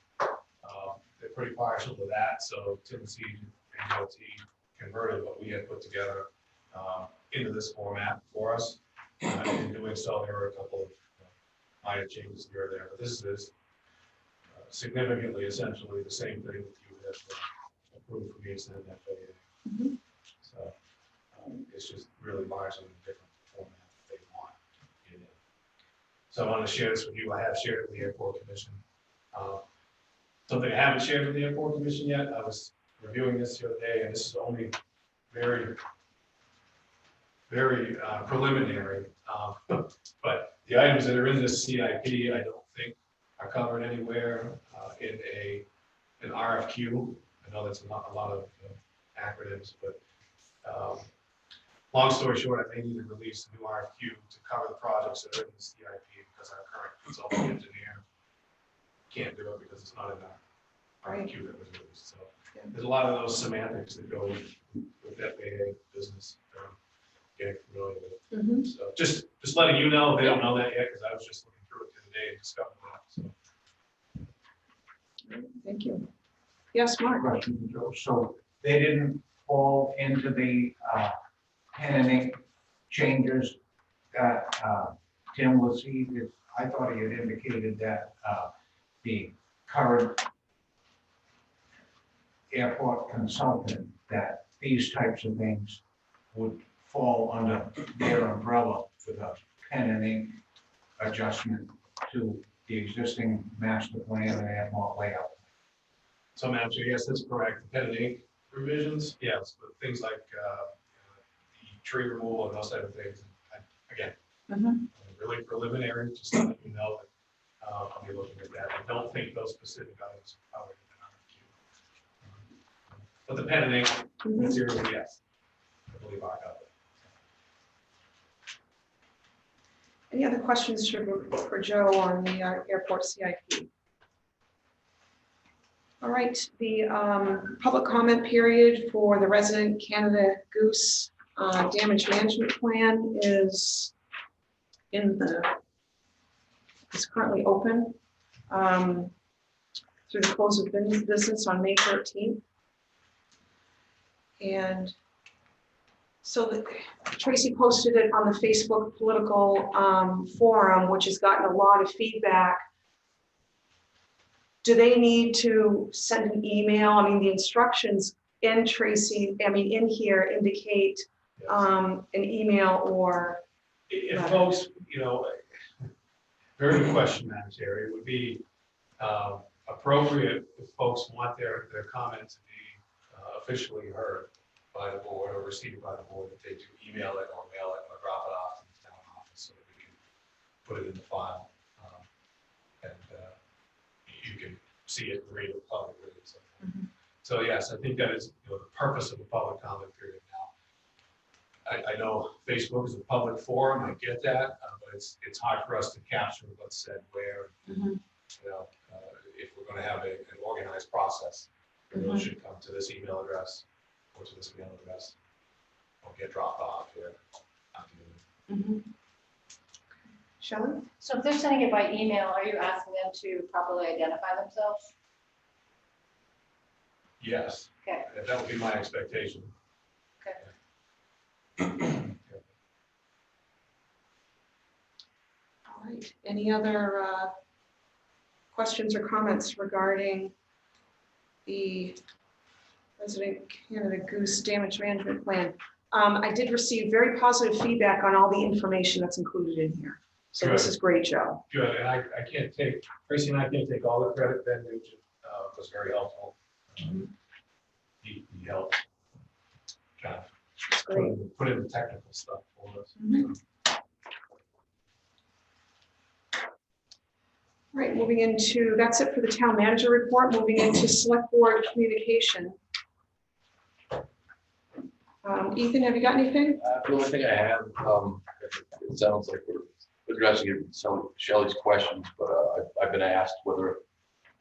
[SPEAKER 2] They're pretty partial to that, so Tennessee and DOT converted what we had put together into this format for us. In doing so, there were a couple of minor changes here or there, but this is significantly, essentially the same thing that you have approved for me to send that FAA. So it's just really marginally different format that they want it in. So I want to share this with you. I have shared it with the Airport Commission. Something I haven't shared with the Airport Commission yet. I was reviewing this the other day, and this is only very preliminary. But the items that are in this CIP, I don't think are covered anywhere in an RFQ. I know that's not a lot of acronyms, but long story short, I may need to release a new RFQ to cover the projects that are in the CIP because our current consulting engineer can't do it because it's not in our RFQ that was released. So there's a lot of those semantics that go with FAA business. Getting familiar with it. So just letting you know, they don't know that yet because I was just looking through it the other day and discovered that. So.
[SPEAKER 1] Thank you. Yes, Mark.
[SPEAKER 7] Question, Joe. So they didn't fall into the pen and ink changes that Tim was seeing. I thought he had indicated that the current airport consultant, that these types of things would fall under their umbrella with a pen and ink adjustment to the existing master plan and airport layout.
[SPEAKER 2] So, Madam Chair, yes, that's correct. The pen and ink revisions, yes, but things like the tree removal and those type of things. Again, really preliminary, just to let you know that I'll be looking at that. I don't think those specific items are covered in the RFQ. But the pen and ink material, yes, I believe are covered.
[SPEAKER 1] Any other questions for Joe on the airport CIP? All right, the public comment period for the resident Canada Goose damage management plan is currently open through the close of business on May 13th. And so Tracy posted it on the Facebook political forum, which has gotten a lot of feedback do they need to send an email? I mean, the instructions in Tracy, I mean, in here indicate an email or,
[SPEAKER 2] If folks, very good question, Madam Chair. It would be appropriate if folks want their comment to be officially heard by the board or received by the board, that they do email it or mail it or drop it off to the town office so that we can put it in the file. And you can see it, read it publicly. So yes, I think that is the purpose of the public comment period now. I know Facebook is a public forum, I get that, but it's hard for us to capture what's said where. If we're going to have an organized process, it really should come to this email address or to this email address, or get dropped off here.
[SPEAKER 1] Shelley?
[SPEAKER 3] So if they're sending it by email, are you asking them to properly identify themselves?
[SPEAKER 2] Yes.
[SPEAKER 3] Okay.
[SPEAKER 2] That would be my expectation.
[SPEAKER 3] Okay.
[SPEAKER 1] All right, any other questions or comments regarding the resident Canada Goose damage management plan? I did receive very positive feedback on all the information that's included in here. So this is great, Joe.
[SPEAKER 2] Good, and I can't take, Tracy and I can't take all the credit. Ben Nugent was very helpful. He helped kind of
[SPEAKER 1] It's great.
[SPEAKER 2] put in the technical stuff for us.
[SPEAKER 1] All right, moving into, that's it for the town manager report. Moving into select board communication. Ethan, have you got anything?
[SPEAKER 5] The only thing I have, it sounds like we're addressing some of Shelley's questions, but I've been asked whether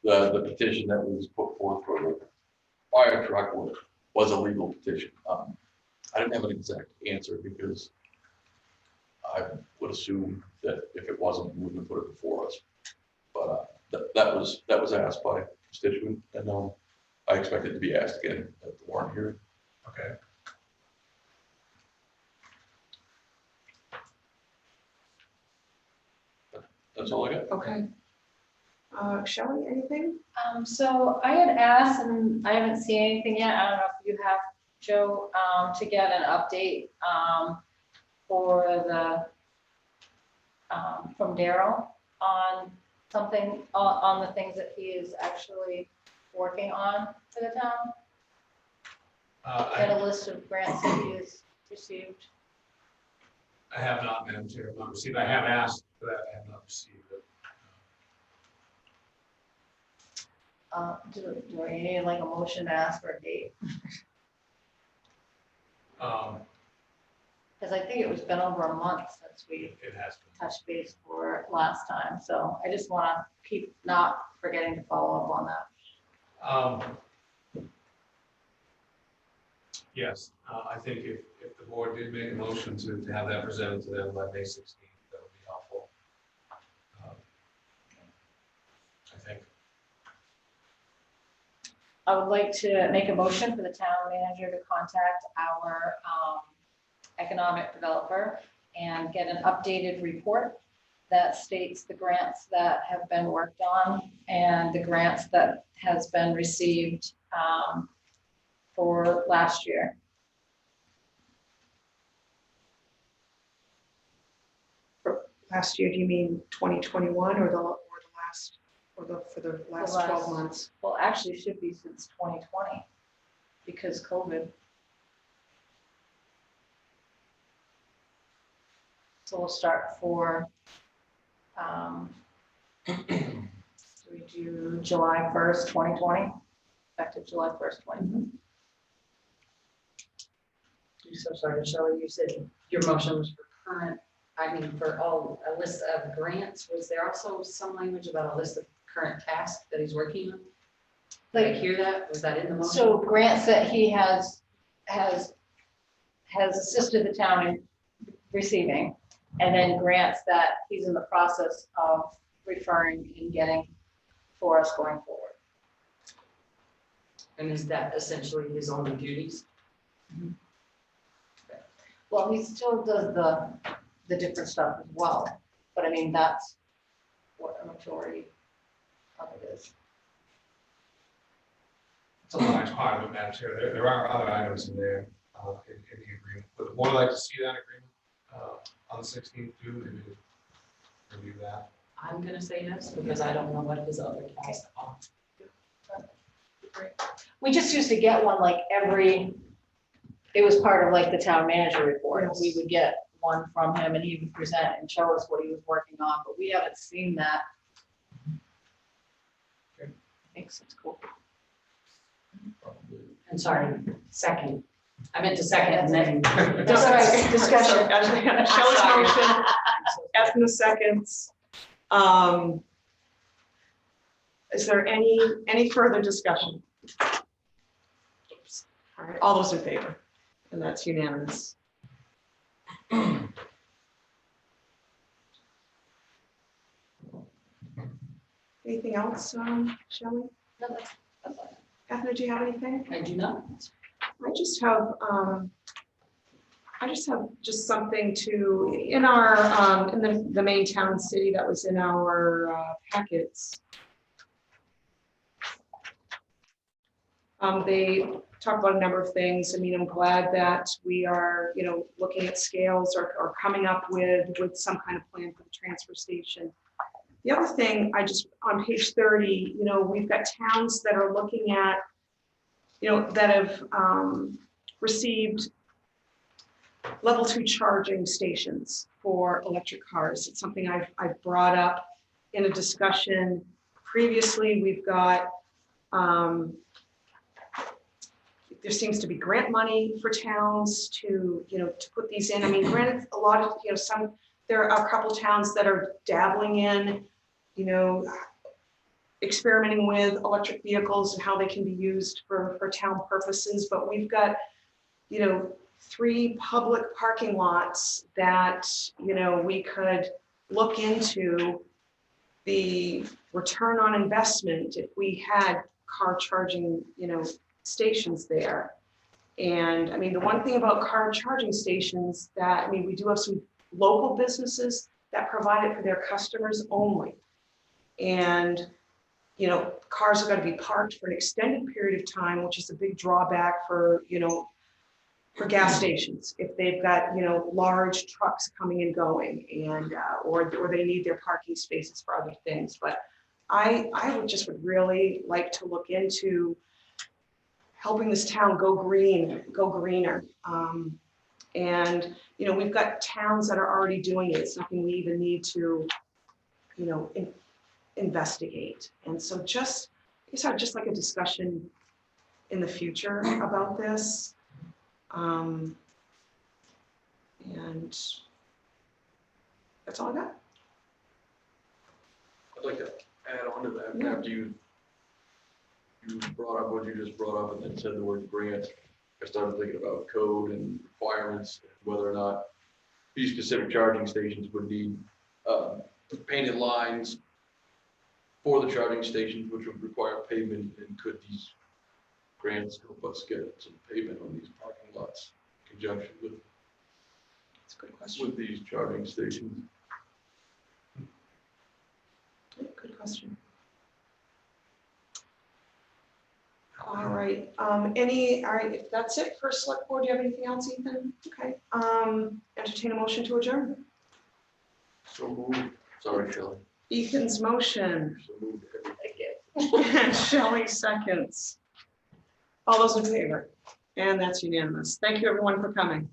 [SPEAKER 5] the petition that was put forth for the fire truck was a legal petition. I didn't have an exact answer because I would assume that if it wasn't, we wouldn't have put it before us. But that was asked by a constituent, and I expect it to be asked again at the warrant hearing.
[SPEAKER 2] Okay.
[SPEAKER 5] That's all I got.
[SPEAKER 1] Okay. Shelley, anything?
[SPEAKER 3] So I had asked, and I haven't seen anything yet. I don't know if you have, Joe, to get an update for the from Daryl on something on the things that he is actually working on for the town. Get a list of grants that he has received.
[SPEAKER 2] I have not, Madam Chair, not received. I have asked for that. I have not received it.
[SPEAKER 3] Do I need like a motion to ask for a date? Because I think it was been over a month since we
[SPEAKER 2] It has been.
[SPEAKER 3] touched base for it last time. So I just want to keep not forgetting to follow up on that.
[SPEAKER 2] Yes, I think if the board did make a motion to have that presented to them by May 16th, that would be helpful. I think.
[SPEAKER 3] I would like to make a motion for the town manager to contact our economic developer and get an updated report that states the grants that have been worked on and the grants that has been received for last year.
[SPEAKER 1] For last year, do you mean 2021 or for the last 12 months?
[SPEAKER 3] Well, actually it should be since 2020 because COVID. So we'll start for, do we do July 1st, 2020? Effective July 1st, 2020.
[SPEAKER 4] I'm so sorry, Shelley, you said your motion was for current, for all, a list of grants. Was there also some language about a list of current tasks that he's working on? Did I hear that? Was that in the motion?
[SPEAKER 3] So grants that he has assisted the town in receiving, and then grants that he's in the process of referring and getting for us going forward.
[SPEAKER 4] And is that essentially his only duties?
[SPEAKER 3] Well, he still does the different stuff as well, but I mean, that's what a majority of it is.
[SPEAKER 2] It's a large part of it, Madam Chair. There are other items in there in the agreement. Would the board like to see that agreement on the 16th too? Maybe review that.
[SPEAKER 4] I'm gonna say yes, because I don't know what his other tasks are.
[SPEAKER 3] We just used to get one like it was part of like the town manager report.
[SPEAKER 1] Yes.
[SPEAKER 3] We would get one from him and he would present and show us what he was working on, but we haven't seen that.
[SPEAKER 2] Okay.
[SPEAKER 3] Thanks, it's cool.
[SPEAKER 4] I'm sorry, second. I meant to second and then.
[SPEAKER 3] Discussion.
[SPEAKER 1] Shelley's motion, F in the seconds. Is there any further discussion? Oops. All right, all those in favor? And that's unanimous. Anything else, Shelley?
[SPEAKER 4] No, that's all.
[SPEAKER 1] Ethna, do you have anything?
[SPEAKER 4] I do not.
[SPEAKER 1] I just have just something to, in our, in the main town and city that was in our packets. They talk about a number of things. I mean, I'm glad that we are, looking at scales or coming up with some kind of plan for the transfer station. The other thing, on page 30, we've got towns that are looking at, that have received level 2 charging stations for electric cars. It's something I've brought up in a discussion previously. We've got, there seems to be grant money for towns to put these in. I mean, granted, a lot of, there are a couple towns that are dabbling in, experimenting with electric vehicles and how they can be used for town purposes. But we've got, 3 public parking lots that, we could look into the return on investment if we had car charging, stations there. And I mean, the one thing about car charging stations that, we do have some local businesses that provide it for their customers only. And, cars are going to be parked for an extended period of time, which is a big drawback for, for gas stations. If they've got, large trucks coming and going and, or they need their parking spaces for other things. But I would really like to look into helping this town go greener. And, we've got towns that are already doing it. It's nothing we even need to, investigate. And so just like a discussion in the future about this. And that's all I got.
[SPEAKER 5] I'd like to add on to that,
[SPEAKER 1] Yeah.
[SPEAKER 5] after you brought up what you just brought up and then said the word grant, I started thinking about code and requirements, whether or not these specific charging stations would need painted lines for the charging stations, which would require pavement, and could these grants help us get some pavement on these parking lots in conjunction with
[SPEAKER 1] That's a good question.
[SPEAKER 5] these charging stations?
[SPEAKER 1] Good question. All right, if that's it for select board, do you have anything else, Ethan? Okay, entertain a motion to adjourn.
[SPEAKER 5] So moved. Sorry, Shelley.
[SPEAKER 1] Ethan's motion,
[SPEAKER 5] So moved.
[SPEAKER 1] Shelley seconds. All those in favor? And that's unanimous. Thank you, everyone, for coming.